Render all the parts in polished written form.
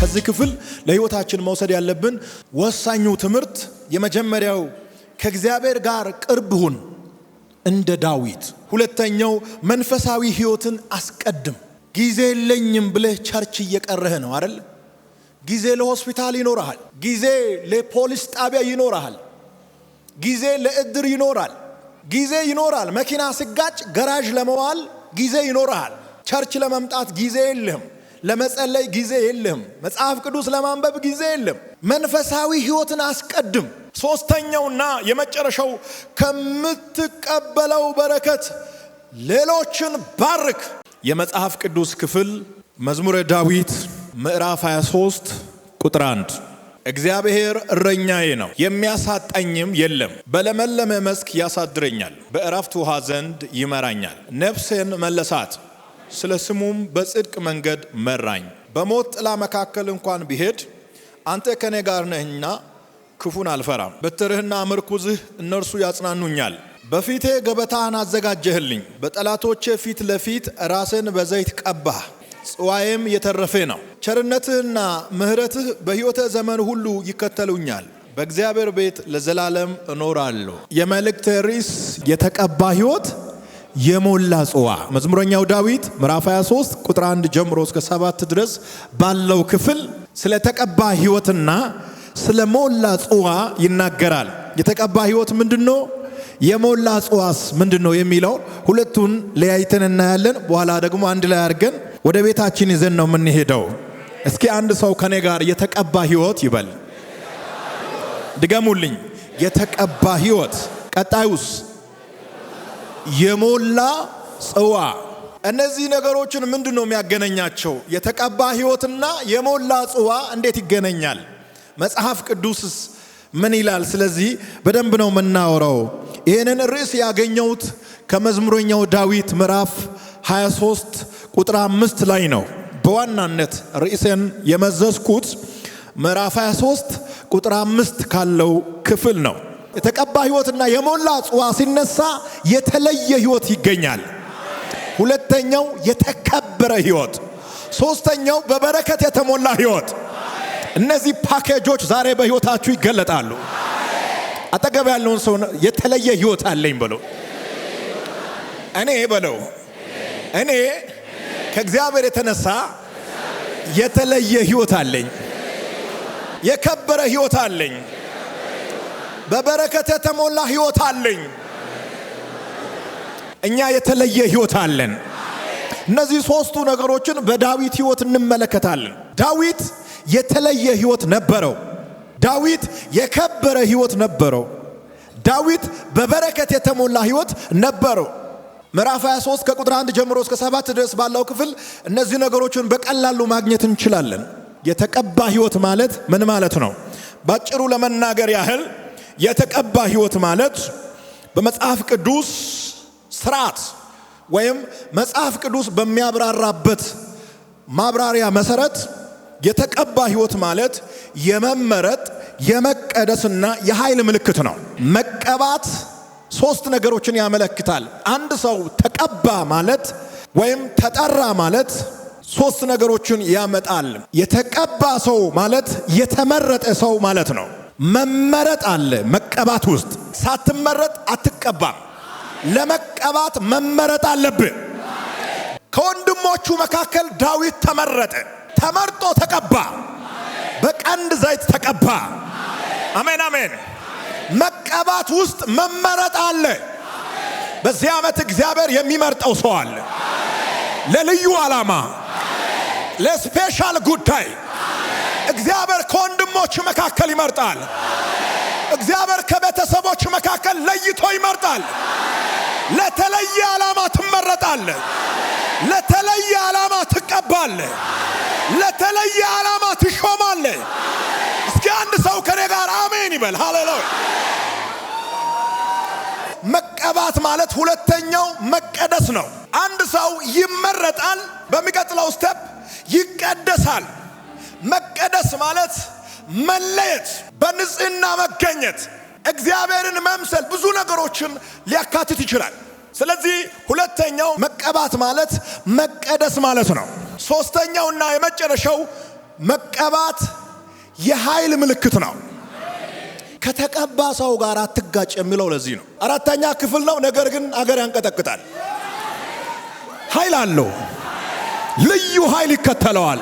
ከዚህ ክፍል ለህይወታችን መውሰድ ያለብን ወሳኙ ትምህርት የመጀመሪያው ከእግዚአብሔር ጋር ቅርብ ሁን እንደ ዳዊት። ሁለተኛው መንፈሳዊ ህይወትን አስቀድም። ጊዜ የለኝም ብለህ ቸርች እየቀረህ ነው አይደል? ጊዜ ለሆስፒታል ይኖርሃል፣ ጊዜ ለፖሊስ ጣቢያ ይኖርሃል፣ ጊዜ ለእድር ይኖራል፣ ጊዜ ይኖራል። መኪና ሲጋጭ ገራዥ ለመዋል ጊዜ ይኖርሃል። ቸርች ለመምጣት ጊዜ የለህም፣ ለመጸለይ ጊዜ የለህም፣ መጽሐፍ ቅዱስ ለማንበብ ጊዜ የለም። መንፈሳዊ ህይወትን አስቀድም። ሶስተኛውና የመጨረሻው ከምትቀበለው በረከት ሌሎችን ባርክ። የመጽሐፍ ቅዱስ ክፍል መዝሙረ ዳዊት ምዕራፍ 23 ቁጥር 1 እግዚአብሔር እረኛዬ ነው፣ የሚያሳጣኝም የለም። በለመለመ መስክ ያሳድረኛል፣ በዕረፍት ውሃ ዘንድ ይመራኛል። ነፍሴን መለሳት፣ ስለ ስሙም በጽድቅ መንገድ መራኝ። በሞት ጥላ መካከል እንኳን ብሄድ አንተ ከኔ ጋር ነህና ክፉን አልፈራም። በትርህና ምርኩዝህ እነርሱ ያጽናኑኛል። በፊቴ ገበታን አዘጋጀህልኝ፣ በጠላቶቼ ፊት ለፊት ራስን በዘይት ቀባህ። ጽዋዬም የተረፈ ነው። ቸርነትህና ምሕረትህ በሕይወቴ ዘመን ሁሉ ይከተሉኛል። በእግዚአብሔር ቤት ለዘላለም እኖራለሁ። የመልእክት ርዕስ የተቀባ ሕይወት የሞላ ጽዋ። መዝሙረኛው ዳዊት ምዕራፍ 23 ቁጥር 1 ጀምሮ እስከ 7 ድረስ ባለው ክፍል ስለ ተቀባ ሕይወትና ስለ ሞላ ጽዋ ይናገራል። የተቀባ ሕይወት ምንድነው? የሞላ ጽዋስ ምንድነው የሚለው ሁለቱን ለያይተን እናያለን። በኋላ ደግሞ አንድ ላይ አድርገን ወደ ቤታችን ይዘን ነው የምንሄደው። እስኪ አንድ ሰው ከኔ ጋር የተቀባ ሕይወት ይበል። ድገሙልኝ። የተቀባ ሕይወት። ቀጣዩስ የሞላ ጽዋ። እነዚህ ነገሮችን ምንድነው የሚያገናኛቸው? የተቀባ ሕይወትና የሞላ ጽዋ እንዴት ይገናኛል? መጽሐፍ ቅዱስስ ምን ይላል? ስለዚህ በደንብ ነው የምናወራው። ይህንን ርዕስ ያገኘሁት ከመዝሙረኛው ዳዊት ምዕራፍ 23 ቁጥር 5 ላይ ነው። በዋናነት ርዕስን የመዘዝኩት ምዕራፍ 23 ቁጥር 5 ካለው ክፍል ነው። የተቀባ ሕይወትና የሞላ ጽዋ ሲነሳ የተለየ ሕይወት ይገኛል። ሁለተኛው የተከበረ ሕይወት፣ ሶስተኛው በበረከት የተሞላ ሕይወት። እነዚህ ፓኬጆች ዛሬ በሕይወታችሁ ይገለጣሉ። አጠገብ ያለውን ሰው የተለየ ሕይወት አለኝ በለው። እኔ በለው እኔ ከእግዚአብሔር የተነሳ የተለየ ሕይወት አለኝ፣ የከበረ ሕይወት አለኝ፣ በበረከት የተሞላ ሕይወት አለኝ። እኛ የተለየ ሕይወት አለን። እነዚህ ሶስቱ ነገሮችን በዳዊት ሕይወት እንመለከታለን። ዳዊት የተለየ ሕይወት ነበረው። ዳዊት የከበረ ሕይወት ነበረው። ዳዊት በበረከት የተሞላ ሕይወት ነበረው። ምዕራፍ 23 ከቁጥር 1 ጀምሮ እስከ 7 ድረስ ባለው ክፍል እነዚህ ነገሮችን በቀላሉ ማግኘት እንችላለን። የተቀባ ሕይወት ማለት ምን ማለት ነው? ባጭሩ ለመናገር ያህል የተቀባ ሕይወት ማለት በመጽሐፍ ቅዱስ ስርዓት ወይም መጽሐፍ ቅዱስ በሚያብራራበት ማብራሪያ መሰረት የተቀባ ሕይወት ማለት የመመረጥ የመቀደስና የኃይል ምልክት ነው። መቀባት ሶስት ነገሮችን ያመለክታል። አንድ ሰው ተቀባ ማለት ወይም ተጠራ ማለት ሶስት ነገሮችን ያመጣል። የተቀባ ሰው ማለት የተመረጠ ሰው ማለት ነው። መመረጥ አለ መቀባት ውስጥ። ሳትመረጥ አትቀባም። ለመቀባት መመረጥ አለብህ። ከወንድሞቹ መካከል ዳዊት ተመረጠ፣ ተመርጦ ተቀባ፣ በቀንድ ዘይት ተቀባ። አሜን አሜን። መቀባት ውስጥ መመረጥ አለ። በዚህ ዓመት እግዚአብሔር የሚመርጠው ሰው አለ። ለልዩ ዓላማ፣ ለስፔሻል ጉዳይ እግዚአብሔር ከወንድሞች መካከል ይመርጣል። እግዚአብሔር ከቤተሰቦች መካከል ለይቶ ይመርጣል። ለተለየ ዓላማ ትመረጣለህ። ለተለየ ዓላማ ትቀባለህ። ለተለየ ዓላማ ትሾማለህ። እስኪ አንድ ሰው ከኔ ጋር አሜን ይበል። ሃሌሉያ። መቀባት ማለት ሁለተኛው መቀደስ ነው። አንድ ሰው ይመረጣል፣ በሚቀጥለው ስቴፕ ይቀደሳል። መቀደስ ማለት መለየት፣ በንጽህና መገኘት፣ እግዚአብሔርን መምሰል፣ ብዙ ነገሮችን ሊያካትት ይችላል። ስለዚህ ሁለተኛው መቀባት ማለት መቀደስ ማለት ነው። ሶስተኛውና የመጨረሻው መቀባት የኃይል ምልክት ነው። ከተቀባ ሰው ጋር አትጋጭ የሚለው ለዚህ ነው። አራተኛ ክፍል ነው። ነገር ግን አገር ያንቀጠቅጣል። ኃይል አለው። ልዩ ኃይል ይከተለዋል።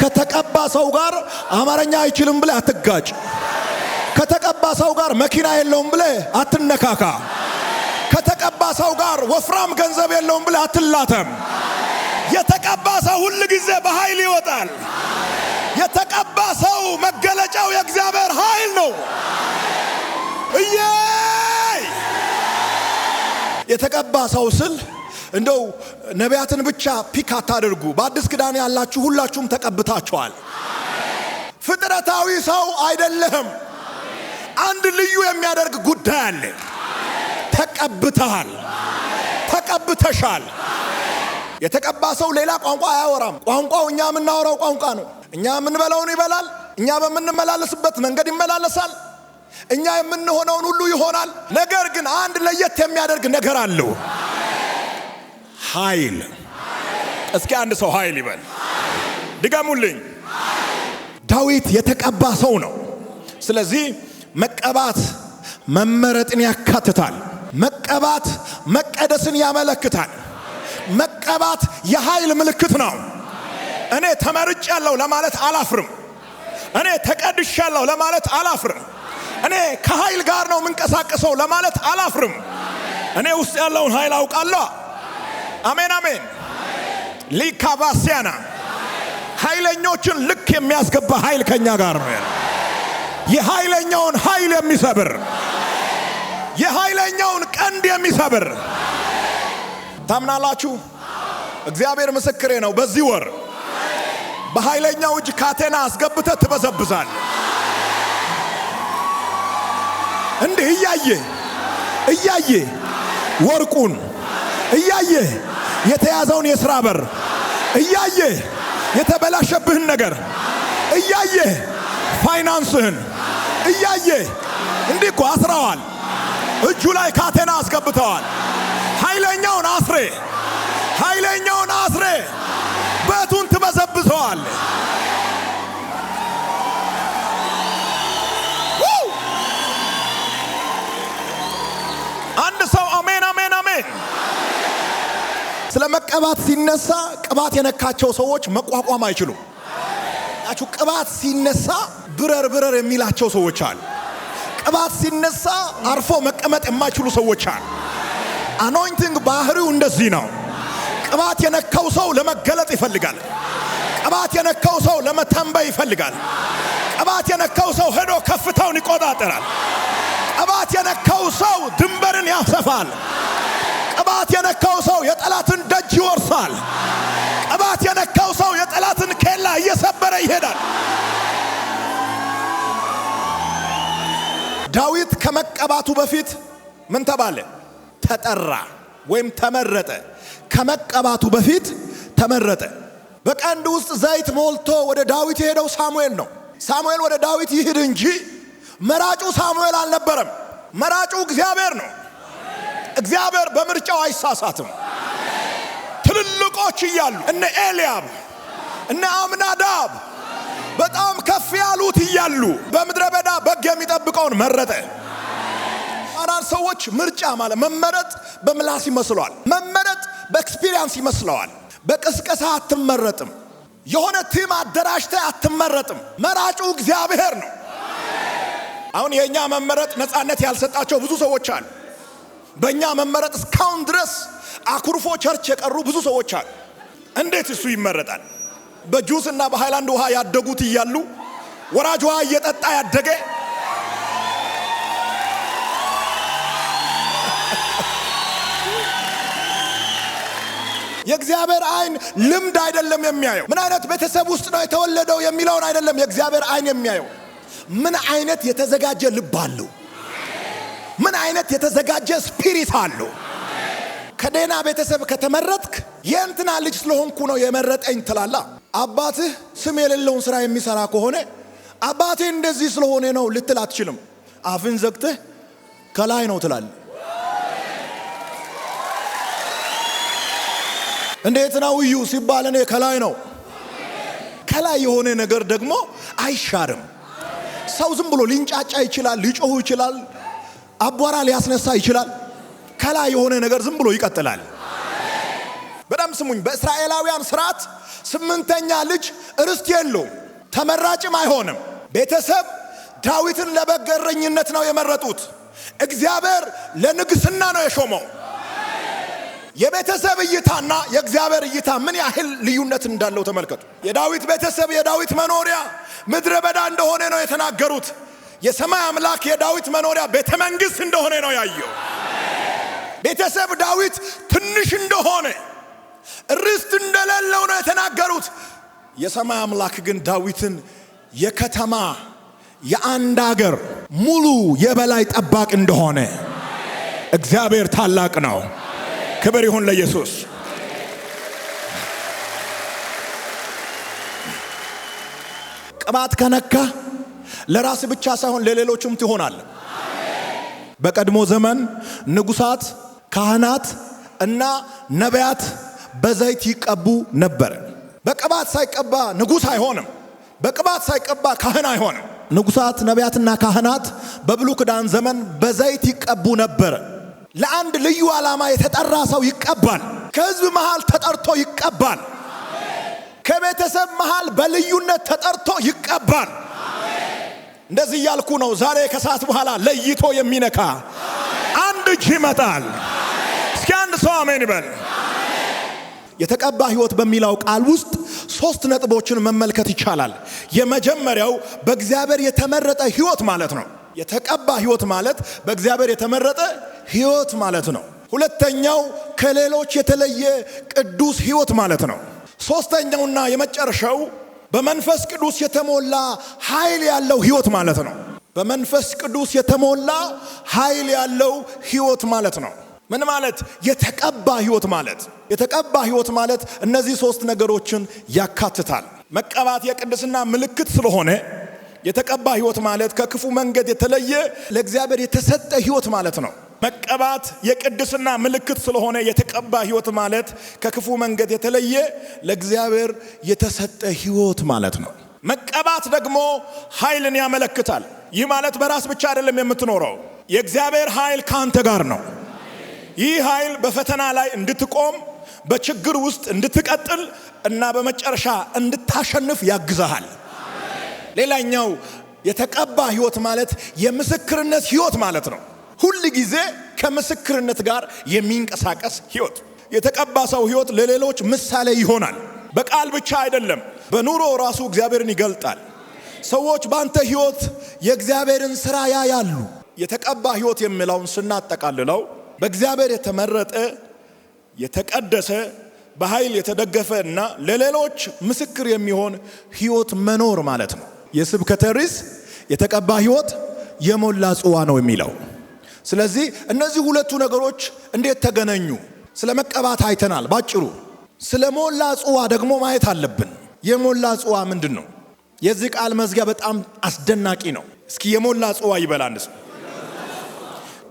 ከተቀባ ሰው ጋር አማርኛ አይችልም ብለህ አትጋጭ። ከተቀባ ሰው ጋር መኪና የለውም ብለህ አትነካካ። ከተቀባ ሰው ጋር ወፍራም ገንዘብ የለውም ብለህ አትላተም። የተቀባ ሰው ሁሉ ጊዜ በኃይል ይወጣል። የተቀባ ሰው መገለጫው የእግዚአብሔር ኃይል ነው። የተቀባ ሰው ስል እንደው ነቢያትን ብቻ ፒክ አታድርጉ። በአዲስ ኪዳን ያላችሁ ሁላችሁም ተቀብታችኋል። ፍጥረታዊ ሰው አይደለህም። አንድ ልዩ የሚያደርግ ጉዳይ አለ። ተቀብተሃል፣ ተቀብተሻል። የተቀባ ሰው ሌላ ቋንቋ አያወራም። ቋንቋው እኛ የምናወራው ቋንቋ ነው። እኛ የምንበላውን ይበላል። እኛ በምንመላለስበት መንገድ ይመላለሳል። እኛ የምንሆነውን ሁሉ ይሆናል። ነገር ግን አንድ ለየት የሚያደርግ ነገር አለው። ኃይል። እስኪ አንድ ሰው ኃይል ይበል። ድገሙልኝ። ዳዊት የተቀባ ሰው ነው። ስለዚህ መቀባት መመረጥን ያካትታል። መቀባት መቀደስን ያመለክታል። መቀባት የኃይል ምልክት ነው። እኔ ተመርጫለሁ ለማለት አላፍርም። እኔ ተቀድሻለሁ ለማለት አላፍርም። እኔ ከኃይል ጋር ነው የምንቀሳቀሰው ለማለት አላፍርም። እኔ ውስጥ ያለውን ኃይል አውቃለሁ። አሜን አሜን። ሊካባሲያና ኃይለኞችን ልክ የሚያስገባ ኃይል ከኛ ጋር ነው ያለው። የኃይለኛውን ኃይል የሚሰብር፣ የኃይለኛውን ቀንድ የሚሰብር። ታምናላችሁ? እግዚአብሔር ምስክሬ ነው። በዚህ ወር በኃይለኛው እጅ ካቴና አስገብተህ ትበዘብዛል። እንዲህ እያየ ወርቁን እያየ የተያዘውን የሥራ በር እያየ የተበላሸብህን ነገር እያየ ፋይናንስህን እያየ እንዲህ እኮ አስረዋል። እጁ ላይ ካቴና አስገብተዋል። ኃይለኛውን አስሬ በቱን ትበዘብዘዋል። አንድ ሰው አሜን አሜን አሜን። ስለ መቀባት ሲነሳ ቅባት የነካቸው ሰዎች መቋቋም አይችሉም። ቅባት ሲነሳ ብረር የሚላቸው ሰዎች አሉ። ቅባት ሲነሳ አርፎ መቀመጥ የማይችሉ ሰዎች አሉ። አኖይንቲንግ ባህሪው እንደዚህ ነው። ቅባት የነካው ሰው ለመገለጥ ይፈልጋል። ቅባት የነካው ሰው ለመተንበይ ይፈልጋል። ቅባት የነካው ሰው ሄዶ ከፍታውን ይቆጣጠራል። ቅባት የነካው ሰው ድንበርን ያሰፋል። ቅባት የነካው ሰው የጠላትን ደጅ ይወርሳል። ቅባት የነካው ሰው የጠላትን ኬላ እየሰበረ ይሄዳል። ዳዊት ከመቀባቱ በፊት ምን ተባለ? ተጠራ ወይም ተመረጠ። ከመቀባቱ በፊት ተመረጠ። በቀንድ ውስጥ ዘይት ሞልቶ ወደ ዳዊት የሄደው ሳሙኤል ነው። ሳሙኤል ወደ ዳዊት ይሄድ እንጂ መራጩ ሳሙኤል አልነበረም። መራጩ እግዚአብሔር ነው። እግዚአብሔር በምርጫው አይሳሳትም። ትልልቆች እያሉ እነ ኤልያብ እነ አምናዳብ በጣም ከፍ ያሉት እያሉ በምድረ በዳ በግ የሚጠብቀውን መረጠ። አንዳንድ ሰዎች ምርጫ ማለት መመረጥ በምላስ ይመስለዋል። መመረጥ በኤክስፒሪየንስ ይመስለዋል። በቅስቀሳ አትመረጥም። የሆነ ቲም አደራጅተህ አትመረጥም። መራጩ እግዚአብሔር ነው። አሁን የኛ መመረጥ ነፃነት ያልሰጣቸው ብዙ ሰዎች አሉ። በእኛ መመረጥ እስካሁን ድረስ አኩርፎ ቸርች የቀሩ ብዙ ሰዎች አሉ። እንዴት እሱ ይመረጣል? በጁስ እና በሃይላንድ ውሃ ያደጉት እያሉ ወራጅ ውሃ እየጠጣ ያደገ የእግዚአብሔር አይን ልምድ አይደለም የሚያየው። ምን አይነት ቤተሰብ ውስጥ ነው የተወለደው የሚለውን አይደለም የእግዚአብሔር አይን የሚያየው። ምን አይነት የተዘጋጀ ልብ አለው? ምን አይነት የተዘጋጀ ስፒሪት አለው? ከደህና ቤተሰብ ከተመረጥክ የእንትና ልጅ ስለሆንኩ ነው የመረጠኝ ትላላ። አባትህ ስም የሌለውን ስራ የሚሰራ ከሆነ አባቴ እንደዚህ ስለሆነ ነው ልትል አትችልም። አፍን ዘግተህ ከላይ ነው ትላለህ። እንዴት ነው እዩ ሲባል እኔ ከላይ ነው። ከላይ የሆነ ነገር ደግሞ አይሻርም። ሰው ዝም ብሎ ሊንጫጫ ይችላል፣ ሊጮህ ይችላል፣ አቧራ ሊያስነሳ ይችላል። ከላይ የሆነ ነገር ዝም ብሎ ይቀጥላል። በጣም ስሙኝ። በእስራኤላውያን ስርዓት 8ኛ ልጅ ርስት የለውም፣ ተመራጭም አይሆንም። ቤተሰብ ዳዊትን ለበግ እረኝነት ነው የመረጡት። እግዚአብሔር ለንግስና ነው የሾመው። የቤተሰብ እይታና የእግዚአብሔር እይታ ምን ያህል ልዩነት እንዳለው ተመልከቱ። የዳዊት ቤተሰብ የዳዊት መኖሪያ ምድረ በዳ እንደሆነ ነው የተናገሩት። የሰማይ አምላክ የዳዊት መኖሪያ ቤተ መንግስት እንደሆነ ነው ያየው። ቤተሰብ ዳዊት ትንሽ እንደሆነ ርስት እንደሌለው ነው የተናገሩት። የሰማይ አምላክ ግን ዳዊትን የከተማ የአንድ ሀገር ሙሉ የበላይ ጠባቂ እንደሆነ እግዚአብሔር ታላቅ ነው። ክብር ይሁን ለኢየሱስ። ቅባት ከነካ ለራስ ብቻ ሳይሆን ለሌሎችም ትሆናል። በቀድሞ ዘመን ንጉሳት፣ ካህናት እና ነቢያት በዘይት ይቀቡ ነበር። በቅባት ሳይቀባ ንጉስ አይሆንም። በቅባት ሳይቀባ ካህን አይሆንም። ንጉሳት፣ ነቢያትና ካህናት በብሉይ ኪዳን ዘመን በዘይት ይቀቡ ነበር። ለአንድ ልዩ ዓላማ የተጠራ ሰው ይቀባል። ከህዝብ መሃል ተጠርቶ ይቀባል። ከቤተሰብ መሃል በልዩነት ተጠርቶ ይቀባል። እንደዚህ ያልኩ ነው። ዛሬ ከሰዓት በኋላ ለይቶ የሚነካ አንድ እጅ ይመጣል። እስኪ አንድ ሰው አሜን ይበል። የተቀባ ህይወት በሚለው ቃል ውስጥ 3 ነጥቦችን መመልከት ይቻላል። የመጀመሪያው በእግዚአብሔር የተመረጠ ህይወት ማለት ነው። የተቀባ ህይወት ማለት በእግዚአብሔር የተመረጠ ህይወት ማለት ነው። ሁለተኛው ከሌሎች የተለየ ቅዱስ ህይወት ማለት ነው። ሶስተኛውና የመጨረሻው በመንፈስ ቅዱስ የተሞላ ኃይል ያለው ህይወት ማለት ነው። በመንፈስ ቅዱስ የተሞላ ኃይል ያለው ህይወት ማለት ነው። ምን ማለት? የተቀባ ህይወት ማለት። የተቀባ ህይወት ማለት እነዚህ 3 ነገሮችን ያካትታል። መቀባት የቅድስና ምልክት ስለሆነ የተቀባ ህይወት ማለት ከክፉ መንገድ የተለየ ለእግዚአብሔር የተሰጠ ህይወት ማለት ነው። መቀባት የቅድስና ምልክት ስለሆነ የተቀባ ህይወት ማለት ከክፉ መንገድ የተለየ ለእግዚአብሔር የተሰጠ ህይወት ማለት ነው። መቀባት ደግሞ ኃይልን ያመለክታል። ይህ ማለት በራስ ብቻ አይደለም የምትኖረው። የእግዚአብሔር ኃይል ካንተ ጋር ነው። ይህ ኃይል በፈተና ላይ እንድትቆም፣ በችግር ውስጥ እንድትቀጥል እና በመጨረሻ እንድታሸንፍ ያግዛሃል። ሌላኛው የተቀባ ህይወት ማለት የምስክርነት ህይወት ማለት ነው። ሁል ጊዜ ከምስክርነት ጋር የሚንቀሳቀስ ህይወት። የተቀባ ሰው ህይወት ለሌሎች ምሳሌ ይሆናል። በቃል ብቻ አይደለም፣ በኑሮ ራሱ እግዚአብሔርን ይገልጣል። ሰዎች ባንተ ህይወት የእግዚአብሔርን ሥራ ያያሉ። የተቀባ ህይወት የሚለውን ስናጠቃልለው በእግዚአብሔር የተመረጠ የተቀደሰ በኃይል የተደገፈ እና ለሌሎች ምስክር የሚሆን ህይወት መኖር ማለት ነው። የስብከተ ርዕስ የተቀባ ህይወት የሞላ ጽዋ ነው የሚለው። ስለዚህ እነዚህ ሁለቱ ነገሮች እንዴት ተገናኙ? ስለ መቀባት አይተናል ባጭሩ። ስለ ሞላ ጽዋ ደግሞ ማየት አለብን። የሞላ ጽዋ ምንድን ነው? የዚህ ቃል መዝጊያ በጣም አስደናቂ ነው። እስኪ የሞላ ጽዋ ይበል አንድ ሰው።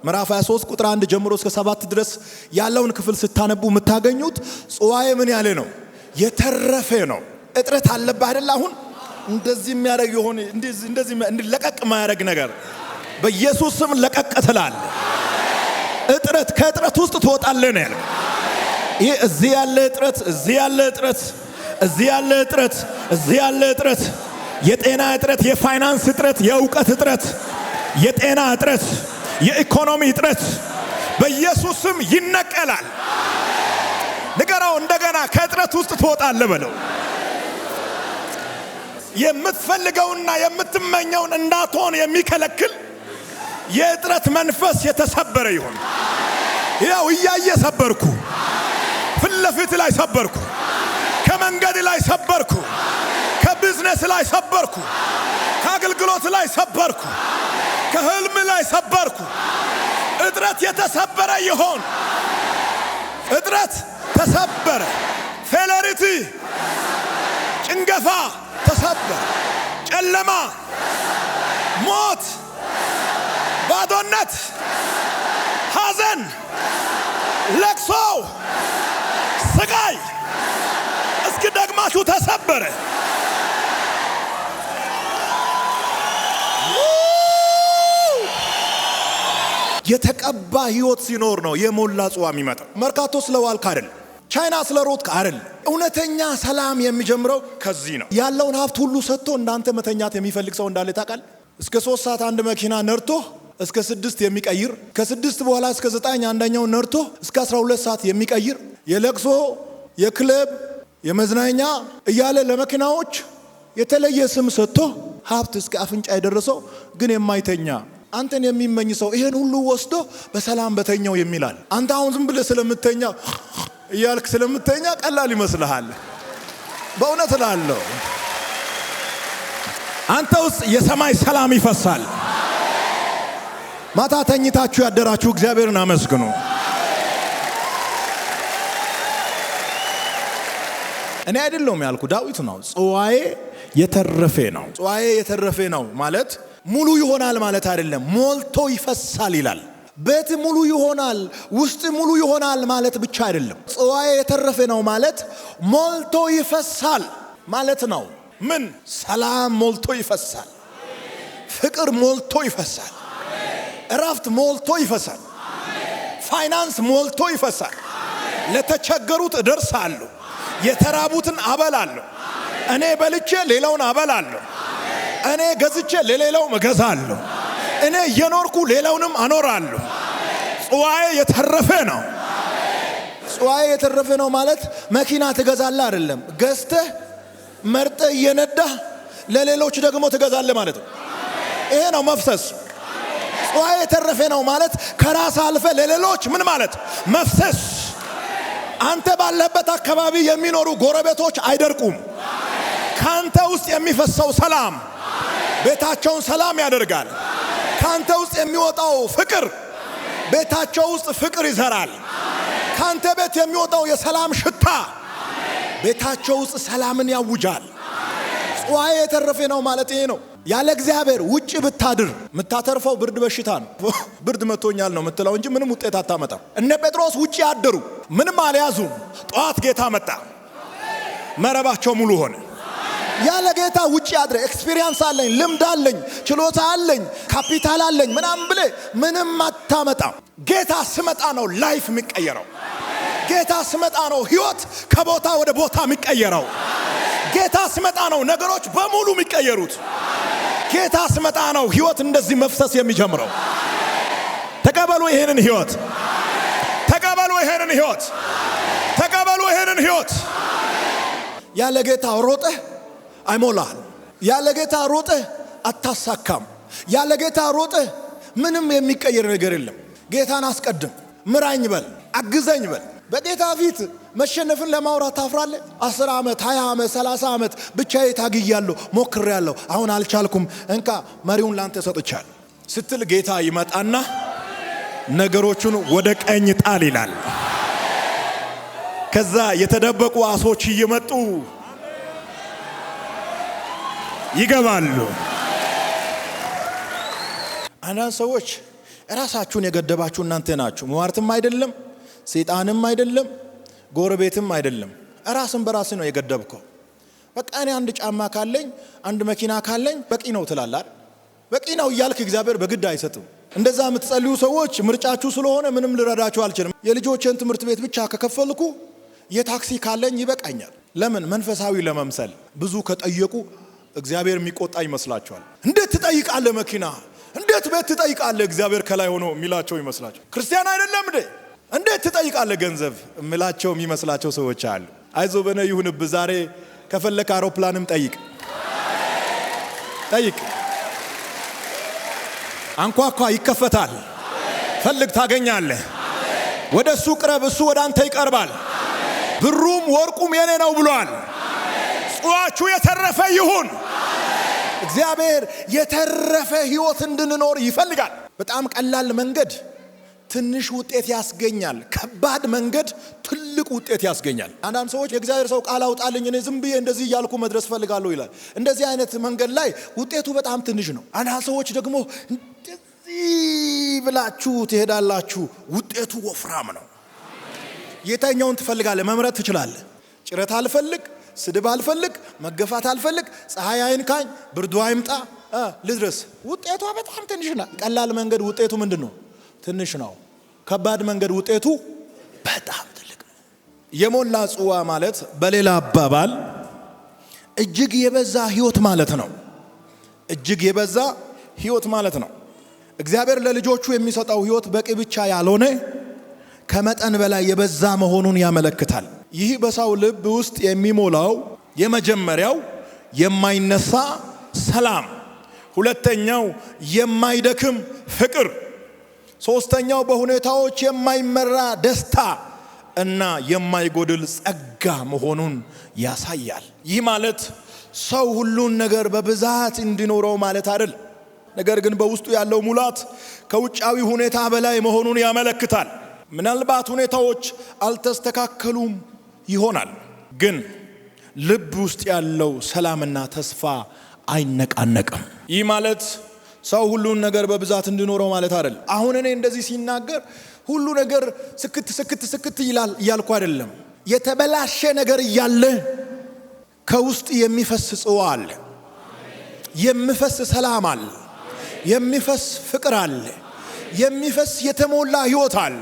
ምዕራፍ 23 ቁጥር 1 ጀምሮ እስከ 7 ድረስ ያለውን ክፍል ስታነቡ የምታገኙት ጽዋዬ ምን ያለ ነው? የተረፈ ነው። እጥረት አለብህ አይደል? አሁን እንደዚህ የሚያደርግ ይሆን? እንደዚህ ለቀቅ ማያደርግ ነገር በኢየሱስ ስም ለቀቅ ትላለህ። እጥረት ከእጥረት ውስጥ ትወጣለህ ነው ያለው። ይሄ እዚህ ያለ እጥረት፣ እዚህ ያለ እጥረት፣ እዚህ ያለ እጥረት፣ እዚህ ያለ እጥረት፣ የጤና እጥረት፣ የፋይናንስ እጥረት፣ የእውቀት እጥረት፣ የጤና እጥረት፣ የኢኮኖሚ እጥረት በኢየሱስ ስም ይነቀላል። ንገረው እንደገና ከእጥረት ውስጥ ትወጣለህ በለው። የምትፈልገውና የምትመኘውን እንዳትሆን የሚከለክል የእጥረት መንፈስ የተሰበረ ይሁን። ያው እያየ ሰበርኩ፣ ፊት ለፊት ላይ ሰበርኩ፣ ከመንገድ ላይ ሰበርኩ፣ ከቢዝነስ ላይ ሰበርኩ፣ ከአገልግሎት ላይ ሰበርኩ፣ ከህልም ላይ ሰበርኩ። እጥረት የተሰበረ ይሆን። እጥረት ተሰበረ። ፌለሪቲ ጭንገፋ ተሰበረ። ጨለማ፣ ሞት፣ ባዶነት፣ ሐዘን፣ ለቅሶ፣ ስቃይ እስኪ ደግማችሁ ተሰበረ። የተቀባ ህይወት ሲኖር ነው የሞላ ጽዋ የሚመጣው። መርካቶ ስለዋልክ አይደለም፣ ቻይና ስለሮጥክ አይደለም። እውነተኛ ሰላም የሚጀምረው ከዚህ ነው። ያለውን ሀብት ሁሉ ሰጥቶ እንዳንተ መተኛት የሚፈልግ ሰው እንዳለ ታውቃለህ? እስከ 3 ሰዓት አንድ መኪና ነርቶ እስከ 6 የሚቀይር፣ ከ6 በኋላ እስከ 9 አንደኛው ነርቶ እስከ 12 ሰዓት የሚቀይር፣ የለቅሶ የክለብ የመዝናኛ እያለ ለመኪናዎች የተለየ ስም ሰጥቶ ሀብት እስከ አፍንጫ የደረሰው ግን የማይተኛ አንተን የሚመኝ ሰው ይሄን ሁሉ ወስዶ በሰላም በተኛው የሚላል። አንተ አሁን ዝም ብለህ ስለምተኛ እያልክ ስለምተኛ ቀላል ይመስልሃል። በእውነት እላለሁ አንተ ውስጥ የሰማይ ሰላም ይፈሳል። ማታ ተኝታችሁ ያደራችሁ እግዚአብሔርን አመስግኑ። እኔ አይደለሁም ያልኩ ዳዊት ነው። ጽዋዬ የተረፈ ነው። ጽዋዬ የተረፈ ነው ማለት ሙሉ ይሆናል ማለት አይደለም፣ ሞልቶ ይፈሳል ይላል። ቤት ሙሉ ይሆናል፣ ውስጥ ሙሉ ይሆናል ማለት ብቻ አይደለም። ጽዋዬ የተረፈ ነው ማለት ሞልቶ ይፈሳል ማለት ነው። ምን? ሰላም ሞልቶ ይፈሳል፣ ፍቅር ሞልቶ ይፈሳል፣ እረፍት ሞልቶ ይፈሳል፣ ፋይናንስ ሞልቶ ይፈሳል። ለተቸገሩት እደርሳለሁ፣ የተራቡትን አበላለሁ፣ እኔ በልቼ ሌላውን አበላለሁ፣ እኔ ገዝቼ ለሌላው እገዛለሁ፣ እኔ እየኖርኩ ሌላውንም አኖራለሁ። ጽዋዬ የተረፈ ነው። ጽዋዬ የተረፈ ነው ማለት መኪና ትገዛለህ አይደለም፣ ገዝተህ መርጠህ እየነዳህ ለሌሎች ደግሞ ትገዛለህ ማለት ነው። ይሄ ነው መፍሰስ። ጽዋዬ የተረፈ ነው ማለት ከራስ አልፈ ለሌሎች ምን ማለት መፍሰስ። አንተ ባለበት አካባቢ የሚኖሩ ጎረቤቶች አይደርቁም። ካንተ ውስጥ የሚፈሰው ሰላም ቤታቸውን ሰላም ያደርጋል። ካንተ ውስጥ የሚወጣው ፍቅር ቤታቸው ውስጥ ፍቅር ይዘራል። ካንተ ቤት የሚወጣው የሰላም ሽታ ቤታቸው ውስጥ ሰላምን ያውጃል። ጽዋዬ የተረፈ ነው ማለት ይሄ ነው። ያለ እግዚአብሔር ውጭ ብታድር የምታተርፈው ብርድ በሽታ ነው። ብርድ መቶኛል ነው የምትለው እንጂ ምንም ውጤት አታመጣም። እነ ጴጥሮስ ውጭ ያደሩ ምንም አልያዙም። ጠዋት ጌታ መጣ፣ መረባቸው ሙሉ ሆነ። ያለ ጌታ ውጭ ያድረ ኤክስፒሪየንስ አለኝ፣ ልምድ አለኝ፣ ችሎታ አለኝ፣ ካፒታል አለኝ ምናምን ብለ ምንም አታመጣም። ጌታ ስመጣ ነው ላይፍ የሚቀየረው። ጌታ ስመጣ ነው ህይወት ከቦታ ወደ ቦታ የሚቀየረው። ጌታ ስመጣ ነው ነገሮች በሙሉ የሚቀየሩት። ጌታ ስመጣ ነው ህይወት እንደዚህ መፍሰስ የሚጀምረው። ተቀበሉ ይሄንን ህይወት፣ ተቀበሉ ይሄንን ህይወት፣ ተቀበሉ ይሄንን ህይወት። ያለ ጌታ ሮጠህ አይሞላል። ያለ ጌታ ሮጠህ አታሳካም። ያለ ጌታ ሮጠህ ምንም የሚቀየር ነገር የለም። ጌታን አስቀድም፣ ምራኝ በል፣ አግዘኝ በል። በጌታ ፊት መሸነፍን ለማውራት ታፍራለህ? 10 ዓመት 20 ዓመት 30 ዓመት ብቻዬ ታግያለሁ፣ ሞክሬያለሁ፣ አሁን አልቻልኩም፣ እንካ መሪውን ላንተ ሰጥቻለሁ ስትል ጌታ ይመጣና ነገሮቹን ወደ ቀኝ ጣል ይላል። ከዛ የተደበቁ አሶች እየመጡ ይገባሉ። አንዳንድ ሰዎች ራሳችሁን የገደባችሁ እናንተ ናችሁ። ሟርትም አይደለም፣ ሰይጣንም አይደለም፣ ጎረቤትም አይደለም፣ ራስን በራስ ነው የገደብከው። በቃ እኔ አንድ ጫማ ካለኝ አንድ መኪና ካለኝ በቂ ነው ትላለህ። በቂ ነው እያልክ እግዚአብሔር በግድ አይሰጥም። እንደዛ የምትጸልዩ ሰዎች ምርጫችሁ ስለሆነ ምንም ልረዳችሁ አልችልም። የልጆችን ትምህርት ቤት ብቻ ከከፈልኩ የታክሲ ካለኝ ይበቃኛል። ለምን? መንፈሳዊ ለመምሰል። ብዙ ከጠየቁ እግዚአብሔር የሚቆጣ ይመስላችኋል። እንዴት ትጠይቃለህ መኪና? እንዴት ቤት ትጠይቃለህ? እግዚአብሔር ከላይ ሆኖ የሚላቸው ይመስላችኋል። ክርስቲያን አይደለም እንዴ? እንዴት ትጠይቃለህ ገንዘብ የሚላቸው የሚመስላቸው ሰዎች አሉ። አይዞ በነ ይሁንብህ። ዛሬ ከፈለክ አውሮፕላንም ጠይቅ፣ ጠይቅ። አንኳኳ ይከፈታል። ፈልግ ታገኛለህ። ወደ እሱ ቅረብ፣ እሱ ወደ አንተ ይቀርባል። ብሩም ወርቁም የኔ ነው ብሏል። ጽዋችሁ የተረፈ ይሁን። እግዚአብሔር የተረፈ ህይወት እንድንኖር ይፈልጋል። በጣም ቀላል መንገድ ትንሽ ውጤት ያስገኛል። ከባድ መንገድ ትልቅ ውጤት ያስገኛል። አንዳንድ ሰዎች የእግዚአብሔር ሰው ቃል አውጣልኝ እኔ ዝም ብዬ እንደዚህ እያልኩ መድረስ ፈልጋለሁ ይላል። እንደዚህ አይነት መንገድ ላይ ውጤቱ በጣም ትንሽ ነው። አንዳንድ ሰዎች ደግሞ እንደዚህ ብላችሁ ትሄዳላችሁ፣ ውጤቱ ወፍራም ነው። የትኛውን ትፈልጋለህ? መምረጥ ትችላለህ። ጭረት አልፈልግ፣ ስድብ አልፈልግ፣ መገፋት አልፈልግ፣ ፀሐይ አይንካኝ፣ ብርዱ አይምጣ ልድረስ። ውጤቷ በጣም ትንሽ ናት። ቀላል መንገድ ውጤቱ ምንድነው? ትንሽ ነው። ከባድ መንገድ ውጤቱ በጣም ትልቅ ነው። የሞላ ጽዋ ማለት በሌላ አባባል እጅግ የበዛ ሕይወት ማለት ነው። እጅግ የበዛ ሕይወት ማለት ነው። እግዚአብሔር ለልጆቹ የሚሰጠው ሕይወት በቂ ብቻ ያልሆነ ከመጠን በላይ የበዛ መሆኑን ያመለክታል። ይህ በሰው ልብ ውስጥ የሚሞላው የመጀመሪያው የማይነሳ ሰላም፣ ሁለተኛው የማይደክም ፍቅር፣ ሶስተኛው በሁኔታዎች የማይመራ ደስታ እና የማይጎድል ጸጋ መሆኑን ያሳያል። ይህ ማለት ሰው ሁሉን ነገር በብዛት እንዲኖረው ማለት አይደል። ነገር ግን በውስጡ ያለው ሙላት ከውጫዊ ሁኔታ በላይ መሆኑን ያመለክታል። ምናልባት ሁኔታዎች አልተስተካከሉም ይሆናል፣ ግን ልብ ውስጥ ያለው ሰላምና ተስፋ አይነቃነቅም። ይህ ማለት ሰው ሁሉን ነገር በብዛት እንዲኖረው ማለት አይደል። አሁን እኔ እንደዚህ ሲናገር ሁሉ ነገር ስክት ይላል እያልኩ አይደለም። የተበላሸ ነገር እያለ ከውስጥ የሚፈስ ጽዋ አለ፣ የሚፈስ ሰላም አለ፣ የሚፈስ ፍቅር አለ፣ የሚፈስ የተሞላ ሕይወት አለ።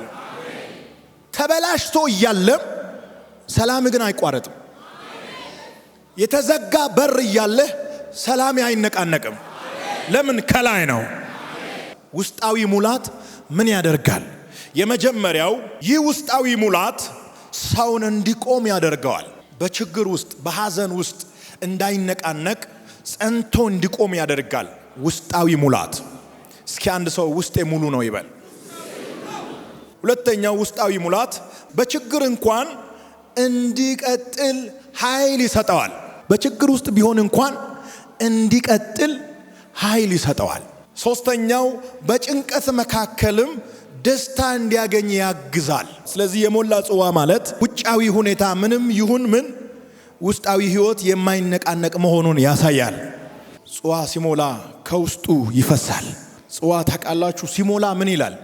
ተበላሽቶ እያለም ሰላም ግን አይቋረጥም። የተዘጋ በር እያለ ሰላም አይነቃነቅም። ለምን? ከላይ ነው። ውስጣዊ ሙላት ምን ያደርጋል? የመጀመሪያው ይህ ውስጣዊ ሙላት ሰውን እንዲቆም ያደርገዋል። በችግር ውስጥ በሐዘን ውስጥ እንዳይነቃነቅ ጸንቶ እንዲቆም ያደርጋል። ውስጣዊ ሙላት። እስኪ አንድ ሰው ውስጤ ሙሉ ነው ይበል። ሁለተኛው ውስጣዊ ሙላት በችግር እንኳን እንዲቀጥል ኃይል ይሰጠዋል። በችግር ውስጥ ቢሆን እንኳን እንዲቀጥል ኃይል ይሰጠዋል። ሶስተኛው በጭንቀት መካከልም ደስታ እንዲያገኝ ያግዛል። ስለዚህ የሞላ ጽዋ ማለት ውጫዊ ሁኔታ ምንም ይሁን ምን ውስጣዊ ሕይወት የማይነቃነቅ መሆኑን ያሳያል። ጽዋ ሲሞላ ከውስጡ ይፈሳል። ጽዋ ታውቃላችሁ፣ ሲሞላ ምን ይላል?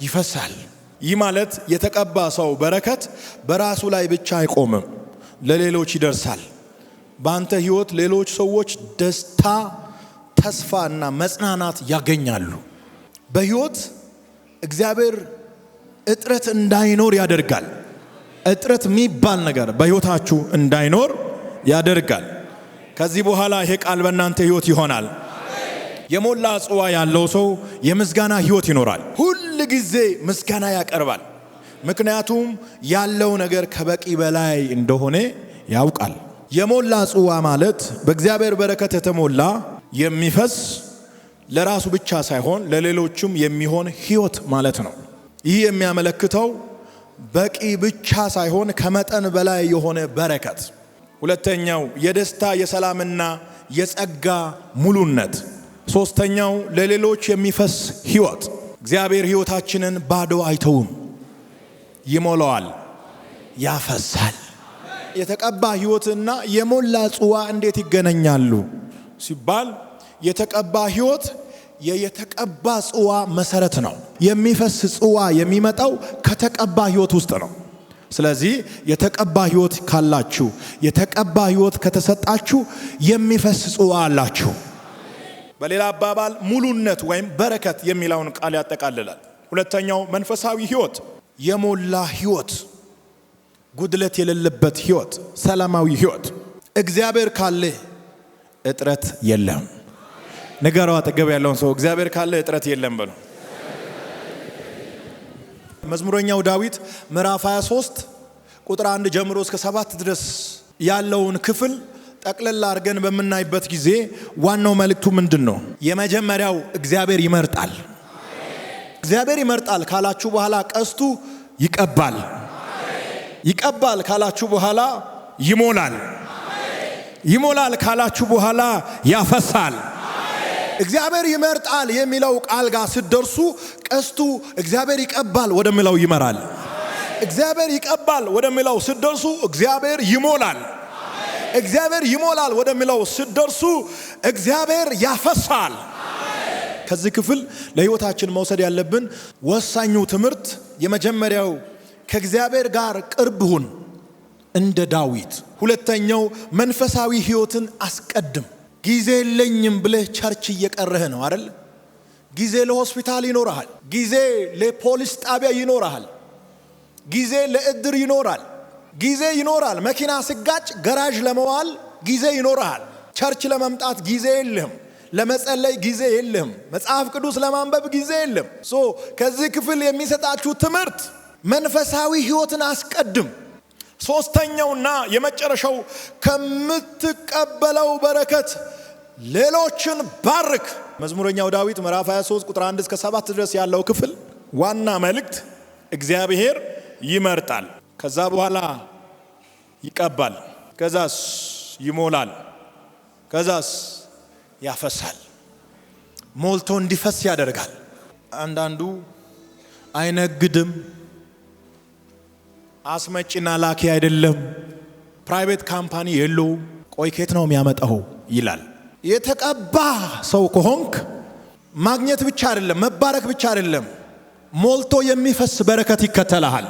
ይፈሳል። ይህ ማለት የተቀባ ሰው በረከት በራሱ ላይ ብቻ አይቆምም፣ ለሌሎች ይደርሳል። በአንተ ሕይወት ሌሎች ሰዎች ደስታ፣ ተስፋና መጽናናት ያገኛሉ። በሕይወት እግዚአብሔር እጥረት እንዳይኖር ያደርጋል። እጥረት የሚባል ነገር በሕይወታችሁ እንዳይኖር ያደርጋል። ከዚህ በኋላ ይሄ ቃል በእናንተ ሕይወት ይሆናል። የሞላ ጽዋ ያለው ሰው የምስጋና ሕይወት ይኖራል። ሁል ጊዜ ምስጋና ያቀርባል። ምክንያቱም ያለው ነገር ከበቂ በላይ እንደሆነ ያውቃል። የሞላ ጽዋ ማለት በእግዚአብሔር በረከት የተሞላ የሚፈስ ለራሱ ብቻ ሳይሆን ለሌሎችም የሚሆን ሕይወት ማለት ነው። ይህ የሚያመለክተው በቂ ብቻ ሳይሆን ከመጠን በላይ የሆነ በረከት። ሁለተኛው የደስታ የሰላምና የጸጋ ሙሉነት። ሶስተኛው ለሌሎች የሚፈስ ሕይወት። እግዚአብሔር ሕይወታችንን ባዶ አይተውም፣ ይሞላዋል፣ ያፈሳል። የተቀባ ሕይወትና የሞላ ጽዋ እንዴት ይገናኛሉ ሲባል የተቀባ ሕይወት የተቀባ ጽዋ መሰረት ነው። የሚፈስ ጽዋ የሚመጣው ከተቀባ ሕይወት ውስጥ ነው። ስለዚህ የተቀባ ሕይወት ካላችሁ፣ የተቀባ ሕይወት ከተሰጣችሁ የሚፈስ ጽዋ አላችሁ። በሌላ አባባል ሙሉነት ወይም በረከት የሚለውን ቃል ያጠቃልላል። ሁለተኛው መንፈሳዊ ሕይወት፣ የሞላ ሕይወት፣ ጉድለት የሌለበት ሕይወት፣ ሰላማዊ ሕይወት። እግዚአብሔር ካለ እጥረት የለም። ንገረው አጠገብ ያለውን ሰው እግዚአብሔር ካለ እጥረት የለም በሉ። መዝሙረኛው ዳዊት ምዕራፍ 23 ቁጥር 1 ጀምሮ እስከ 7 ድረስ ያለውን ክፍል ጠቅለል አድርገን በምናይበት ጊዜ ዋናው መልእክቱ ምንድን ነው? የመጀመሪያው እግዚአብሔር ይመርጣል። እግዚአብሔር ይመርጣል ካላችሁ በኋላ ቀስቱ ይቀባል። ይቀባል ካላችሁ በኋላ ይሞላል። ይሞላል ካላችሁ በኋላ ያፈሳል። እግዚአብሔር ይመርጣል የሚለው ቃል ጋር ስትደርሱ ቀስቱ እግዚአብሔር ይቀባል ወደሚለው ይመራል። እግዚአብሔር ይቀባል ወደሚለው ስትደርሱ እግዚአብሔር ይሞላል። እግዚአብሔር ይሞላል ወደሚለው ስትደርሱ እግዚአብሔር ያፈሳል። ከዚህ ክፍል ለሕይወታችን መውሰድ ያለብን ወሳኙ ትምህርት የመጀመሪያው ከእግዚአብሔር ጋር ቅርብ ሁን እንደ ዳዊት። ሁለተኛው መንፈሳዊ ሕይወትን አስቀድም። ጊዜ የለኝም ብለህ ቸርች እየቀረህ ነው አይደል? ጊዜ ለሆስፒታል ይኖርሃል። ጊዜ ለፖሊስ ጣቢያ ይኖርሃል። ጊዜ ለእድር ይኖራል። ጊዜ ይኖራል። መኪና ሲጋጭ ገራዥ ለመዋል ጊዜ ይኖርሃል። ቸርች ለመምጣት ጊዜ የለህም። ለመጸለይ ጊዜ የለህም። መጽሐፍ ቅዱስ ለማንበብ ጊዜ የለም። ከዚህ ክፍል የሚሰጣችሁ ትምህርት መንፈሳዊ ሕይወትን አስቀድም። ሶስተኛውና የመጨረሻው ከምትቀበለው በረከት ሌሎችን ባርክ። መዝሙረኛው ዳዊት ምዕራፍ 23 ቁጥር 1 እስከ 7 ድረስ ያለው ክፍል ዋና መልእክት እግዚአብሔር ይመርጣል፣ ከዛ በኋላ ይቀባል፣ ከዛስ ይሞላል፣ ከዛስ ያፈሳል። ሞልቶ እንዲፈስ ያደርጋል። አንዳንዱ አይነግድም፣ አስመጪና ላኪ አይደለም፣ ፕራይቬት ካምፓኒ የለው፣ ቆይ ከየት ነው የሚያመጣው ይላል። የተቀባ ሰው ከሆንክ ማግኘት ብቻ አይደለም፣ መባረክ ብቻ አይደለም፣ ሞልቶ የሚፈስ በረከት ይከተልሃል።